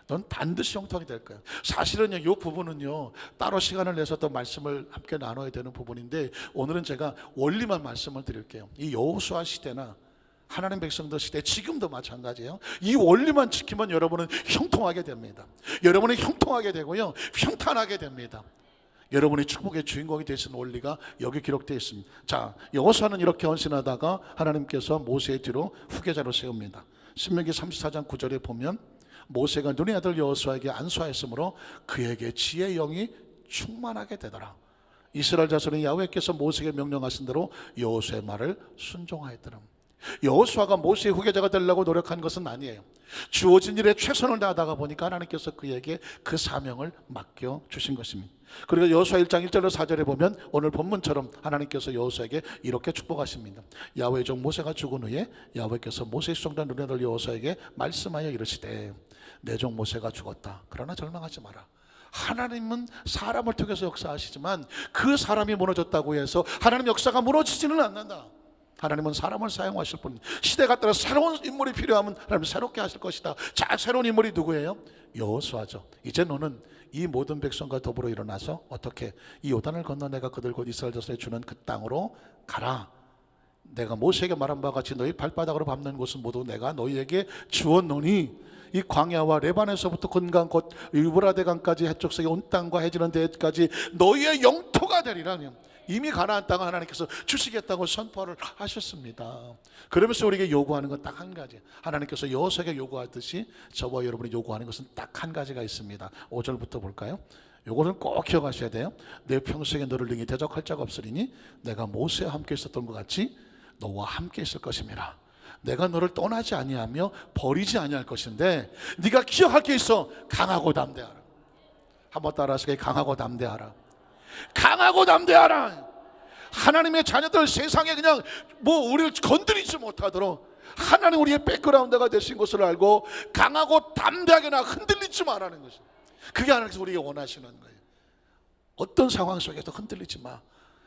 넌 반드시 형통하게 될 거예요. 사실은요, 이 부분은요 따로 시간을 내서 또 말씀을 함께 나눠야 되는 부분인데 오늘은 제가 원리만 말씀을 드릴게요. 이 여호수아 시대나 하나님 백성들 시대, 지금도 마찬가지예요. 이 원리만 지키면 여러분은 형통하게 됩니다. 여러분이 형통하게 되고요, 평탄하게 됩니다. 여러분이 축복의 주인공이 되시는 원리가 여기 기록되어 있습니다. 자, 여호수아는 이렇게 헌신하다가 하나님께서 모세의 뒤로 후계자로 세웁니다. 신명기 34장 9절에 보면 모세가 눈의 아들 여호수아에게 안수하였으므로 그에게 지혜의 영이 충만하게 되더라. 이스라엘 자손이 야훼께서 모세에게 명령하신 대로 여호수아의 말을 순종하였더라. 여호수아가 모세의 후계자가 되려고 노력한 것은 아니에요. 주어진 일에 최선을 다하다가 보니까 하나님께서 그에게 그 사명을 맡겨 주신 것입니다. 그리고 여호수아 1장 1절로 4절에 보면 오늘 본문처럼 하나님께서 여호수아에게 이렇게 축복하십니다. 야훼의 종 모세가 죽은 후에 야훼께서 모세의 수종자 눈의 아들 여호수아에게 말씀하여 이르시되 내 종 모세가 죽었다. 그러나 절망하지 마라. 하나님은 사람을 통해서 역사하시지만 그 사람이 무너졌다고 해서 하나님 역사가 무너지지는 않는다. 하나님은 사람을 사용하실 뿐, 시대가 따라 새로운 인물이 필요하면 하나님은 새롭게 하실 것이다. 자, 새로운 인물이 누구예요? 여호수아죠. 이제 너는 이 모든 백성과 더불어 일어나서 어떻게 이 요단을 건너 내가 그들 곧 이스라엘 자손에 주는 그 땅으로 가라. 내가 모세에게 말한 바와 같이 너희 발바닥으로 밟는 곳은 모두 내가 너희에게 주었노니 이 광야와 레반에서부터 건강 곧 유브라데 강까지 해쪽성의 온 땅과 해지는 데까지 너희의 영토가 되리라. 이미 가나안 땅을 하나님께서 주시겠다고 선포를 하셨습니다. 그러면서 우리에게 요구하는 건 딱 한 가지, 하나님께서 여호수아에게 요구하듯이 저와 여러분이 요구하는 것은 딱 한 가지가 있습니다. 5절부터 볼까요? 요거는 꼭 기억하셔야 돼요. 내 평생에 너를 능히 대적할 자가 없으리니 내가 모세와 함께 있었던 것 같이 너와 함께 있을 것임이라. 내가 너를 떠나지 아니하며 버리지 아니할 것인데 네가 기억할 게 있어. 강하고 담대하라. 한번 따라하시게. 강하고 담대하라. 강하고 담대하라. 하나님의 자녀들 세상에 그냥 우리를 건드리지 못하도록 하나님 우리의 백그라운드가 되신 것을 알고 강하고 담대하게 나 흔들리지 말라는 것입니다. 그게 하나님께서 우리에게 원하시는 거예요. 어떤 상황 속에도 흔들리지 마.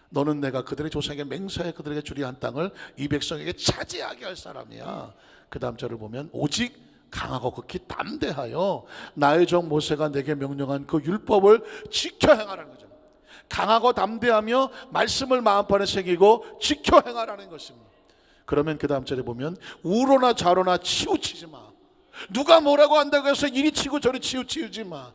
너는 내가 그들의 조상에게 맹세하여 그들에게 주리한 땅을 이 백성에게 차지하게 할 사람이야. 그 다음 절을 보면 오직 강하고 극히 담대하여 나의 종 모세가 내게 명령한 그 율법을 지켜 행하라는 거죠. 강하고 담대하며 말씀을 마음판에 새기고 지켜 행하라는 것입니다. 그러면 그 다음 절에 보면 우로나 좌로나 치우치지 마. 누가 뭐라고 한다고 해서 이리 치고 저리 치우치지 마.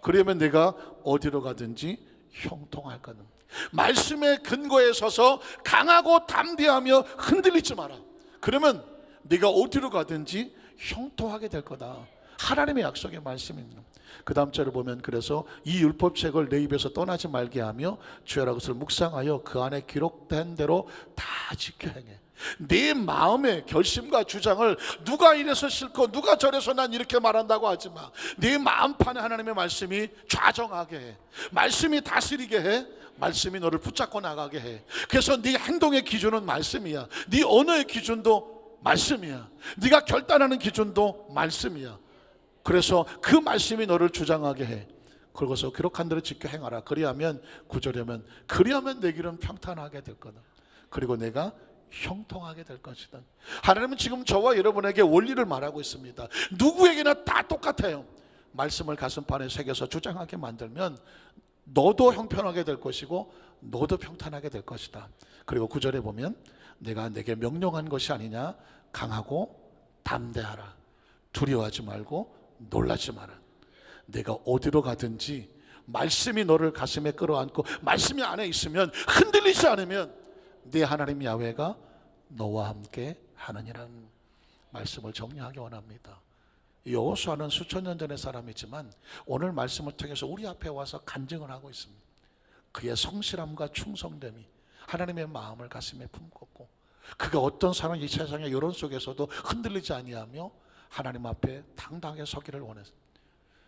그러면 내가 어디로 가든지 형통할 거는. 말씀의 근거에 서서 강하고 담대하며 흔들리지 마라. 그러면 네가 어디로 가든지 형통하게 될 거다. 하나님의 약속의 말씀입니다. 그 다음 절을 보면 그래서 이 율법책을 내 입에서 떠나지 말게 하며 주야라 것을 묵상하여 그 안에 기록된 대로 다 지켜 행해. 네 마음의 결심과 주장을 누가 이래서 싫고 누가 저래서 난 이렇게 말한다고 하지 마. 네 마음판에 하나님의 말씀이 좌정하게 해. 말씀이 다스리게 해. 말씀이 너를 붙잡고 나가게 해. 그래서 네 행동의 기준은 말씀이야. 네 언어의 기준도 말씀이야. 네가 결단하는 기준도 말씀이야. 그래서 그 말씀이 너를 주장하게 해. 그러고서 기록한 대로 지켜 행하라. 그리하면 구절이면 그리하면 내 길은 평탄하게 될 거다. 그리고 내가 형통하게 될 것이다. 하나님은 지금 저와 여러분에게 원리를 말하고 있습니다. 누구에게나 다 똑같아요. 말씀을 가슴판에 새겨서 주장하게 만들면 너도 형편하게 될 것이고 너도 평탄하게 될 것이다. 그리고 9절에 보면 내가 내게 명령한 것이 아니냐. 강하고 담대하라. 두려워하지 말고 놀라지 마라. 내가 어디로 가든지 말씀이 너를 가슴에 끌어안고 말씀이 안에 있으면 흔들리지 않으면 네 하나님 야훼가 너와 함께 하느니라는 말씀을 정리하기 원합니다. 여호수아는 수천 년 전의 사람이지만 오늘 말씀을 통해서 우리 앞에 와서 간증을 하고 있습니다. 그의 성실함과 충성됨이 하나님의 마음을 가슴에 품었고 그가 어떤 사람 이 세상의 여론 속에서도 흔들리지 아니하며 하나님 앞에 당당하게 서기를 원했습니다.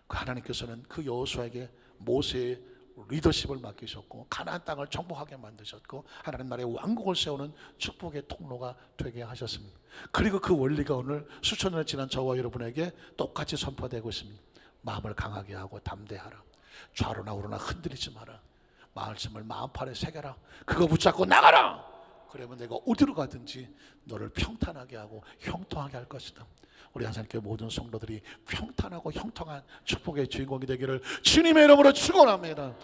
하나님께서는 그 여호수아에게 모세의 리더십을 맡기셨고 가나안 땅을 정복하게 만드셨고 하나님 나라의 왕국을 세우는 축복의 통로가 되게 하셨습니다. 그리고 그 원리가 오늘 수천 년을 지난 저와 여러분에게 똑같이 선포되고 있습니다. 마음을 강하게 하고 담대하라. 좌로나 우로나 흔들리지 마라. 말씀을 마음판에 새겨라. 그거 붙잡고 나가라. 그러면 내가 어디로 가든지 너를 평탄하게 하고 형통하게 할 것이다. 우리 한산교회 모든 성도들이 평탄하고 형통한 축복의 주인공이 되기를 주님의 이름으로 축원합니다.